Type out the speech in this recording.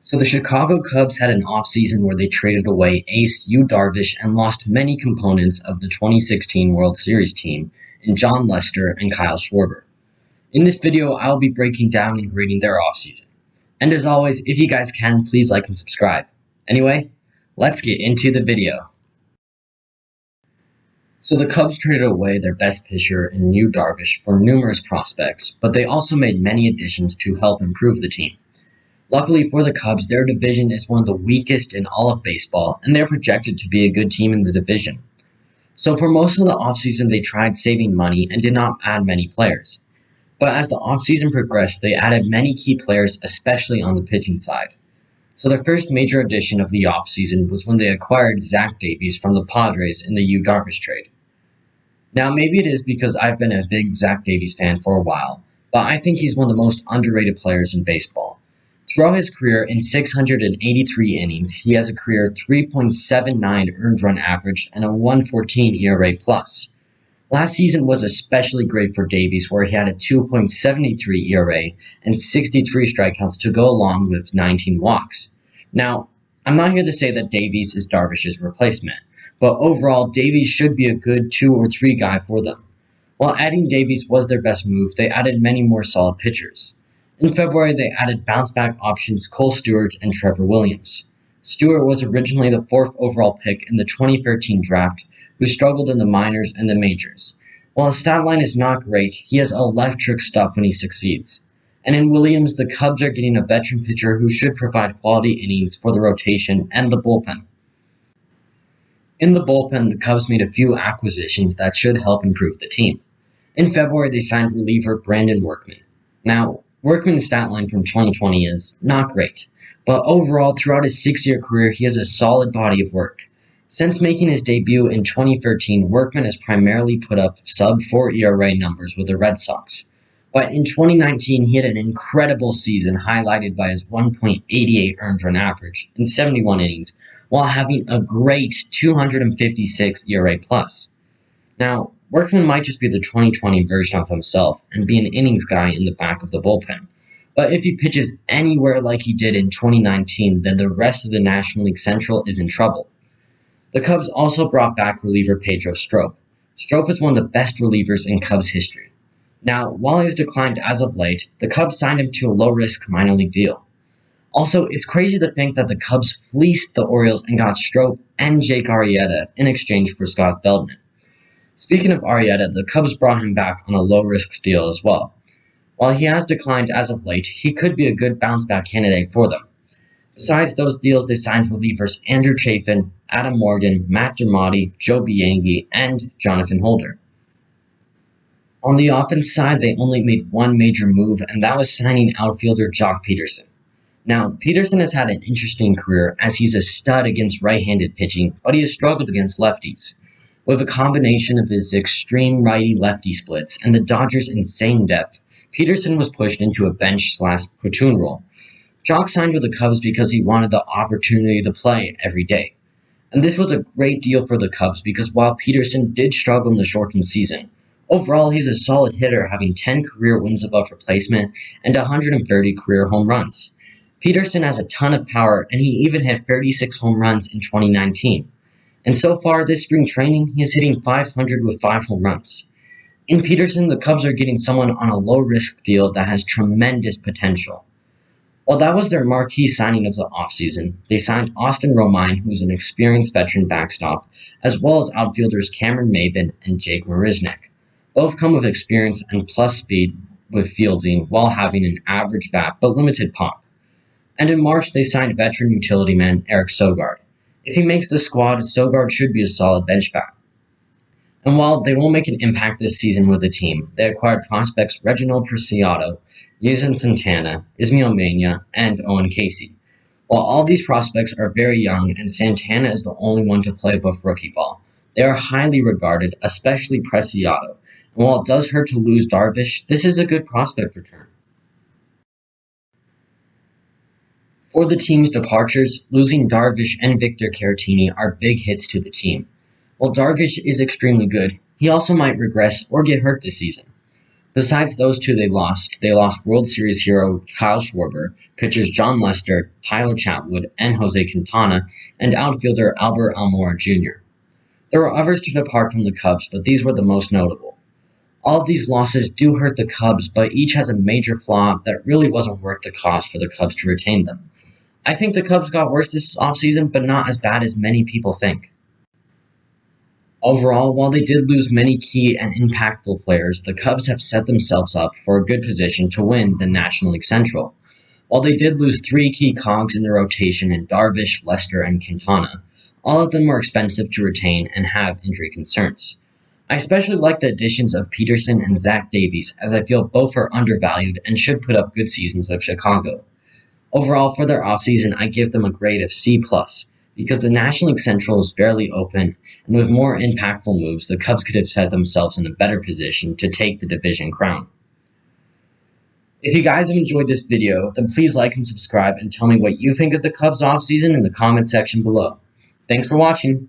So the Chicago Cubs had an offseason where they traded away ace Yu Darvish and lost many components of the 2016 World Series team in John Lester and Kyle Schwarber. In this video, I'll be breaking down and grading their offseason. And as always, if you guys can, please like and subscribe. Anyway, let's get into the video. So the Cubs traded away their best pitcher in Yu Darvish for numerous prospects, but they also made many additions to help improve the team. Luckily for the Cubs, their division is one of the weakest in all of baseball, and they're projected to be a good team in the division. So for most of the offseason, they tried saving money and did not add many players. But as the offseason progressed, they added many key players, especially on the pitching side. So their first major addition of the offseason was when they acquired Zach Davies from the Padres in the Yu Darvish trade. Now, maybe it is because I've been a big Zach Davies fan for a while, but I think he's one of the most underrated players in baseball. Throughout his career, in 683 innings, he has a career 3.79 earned run average and a 1.14 ERA+. Last season was especially great for Davies, where he had a 2.73 ERA and 63 strikeouts to go along with 19 walks. Now, I'm not here to say that Davies is Darvish's replacement, but overall, Davies should be a good 2 or 3 guy for them. While adding Davies was their best move, they added many more solid pitchers. In February, they added bounce-back options Cole Stewart and Trevor Williams. Stewart was originally the 4th overall pick in the 2013 draft, who struggled in the minors and the majors. While his stat line is not great, he has electric stuff when he succeeds. And in Williams, the Cubs are getting a veteran pitcher who should provide quality innings for the rotation and the bullpen. In the bullpen, the Cubs made a few acquisitions that should help improve the team. In February, they signed reliever Brandon Workman. Now, Workman's stat line from 2020 is not great, but overall, throughout his 6-year career, he has a solid body of work. Since making his debut in 2013, Workman has primarily put up sub-4 ERA numbers with the Red Sox. But in 2019, he had an incredible season highlighted by his 1.88 earned run average in 71 innings, while having a great 256 ERA+. Now, Workman might just be the 2020 version of himself and be an innings guy in the back of the bullpen. But if he pitches anywhere like he did in 2019, then the rest of the National League Central is in trouble. The Cubs also brought back reliever Pedro Strobe. Strobe is one of the best relievers in Cubs history. Now, while he's declined as of late, the Cubs signed him to a low-risk minor league deal. Also, it's crazy to think that the Cubs fleeced the Orioles and got Strobe and Jake Arrieta in exchange for Scott Feldman. Speaking of Arrieta, the Cubs brought him back on a low-risk deal as well. While he has declined as of late, he could be a good bounce-back candidate for them. Besides those deals, they signed relievers Andrew Chafin, Adam Morgan, Matt Dermody, Joe Bianchi, and Jonathan Holder. On the offense side, they only made one major move, and that was signing outfielder Jock Peterson. Now, Peterson has had an interesting career as he's a stud against right-handed pitching, but he has struggled against lefties. With a combination of his extreme righty-lefty splits and the Dodgers' insane depth, Peterson was pushed into a bench/platoon role. Jock signed with the Cubs because he wanted the opportunity to play every day. And this was a great deal for the Cubs because while Peterson did struggle in the shortened season, overall he's a solid hitter, having 10 career wins above replacement and 130 career home runs. Peterson has a ton of power, and he even hit 36 home runs in 2019. And so far this spring training, he is hitting .500 with 5 home runs. In Peterson, the Cubs are getting someone on a low-risk deal that has tremendous potential. While that was their marquee signing of the offseason, they signed Austin Romine, who's an experienced veteran backstop, as well as outfielders Cameron Maybin and Jake Marisnick. Both come with experience and plus speed with fielding while having an average bat but limited pop. And in March, they signed veteran utility man Eric Sogard. If he makes the squad, Sogard should be a solid bench bat. And while they won't make an impact this season with the team, they acquired prospects Reginald Preciado, Yuzan Santana, Ismael Mania, and Owen Casey. While all these prospects are very young and Santana is the only one to play above rookie ball, they are highly regarded, especially Preciado. And while it does hurt to lose Darvish, this is a good prospect return. For the team's departures, losing Darvish and Victor Caratini are big hits to the team. While Darvish is extremely good, he also might regress or get hurt this season. Besides those two they lost World Series hero Kyle Schwarber, pitchers John Lester, Tyler Chatwood, and Jose Quintana, and outfielder Albert Almora Jr. There were others to depart from the Cubs, but these were the most notable. All of these losses do hurt the Cubs, but each has a major flaw that really wasn't worth the cost for the Cubs to retain them. I think the Cubs got worse this offseason, but not as bad as many people think. Overall, while they did lose many key and impactful players, the Cubs have set themselves up for a good position to win the National League Central. While they did lose 3 key cogs in the rotation in Darvish, Lester, and Quintana, all of them were expensive to retain and have injury concerns. I especially like the additions of Peterson and Zach Davies, as I feel both are undervalued and should put up good seasons with Chicago. Overall, for their offseason, I give them a grade of C+, because the National League Central is fairly open, and with more impactful moves, the Cubs could have set themselves in a better position to take the division crown. If you guys have enjoyed this video, then please like and subscribe and tell me what you think of the Cubs offseason in the comment section below. Thanks for watching.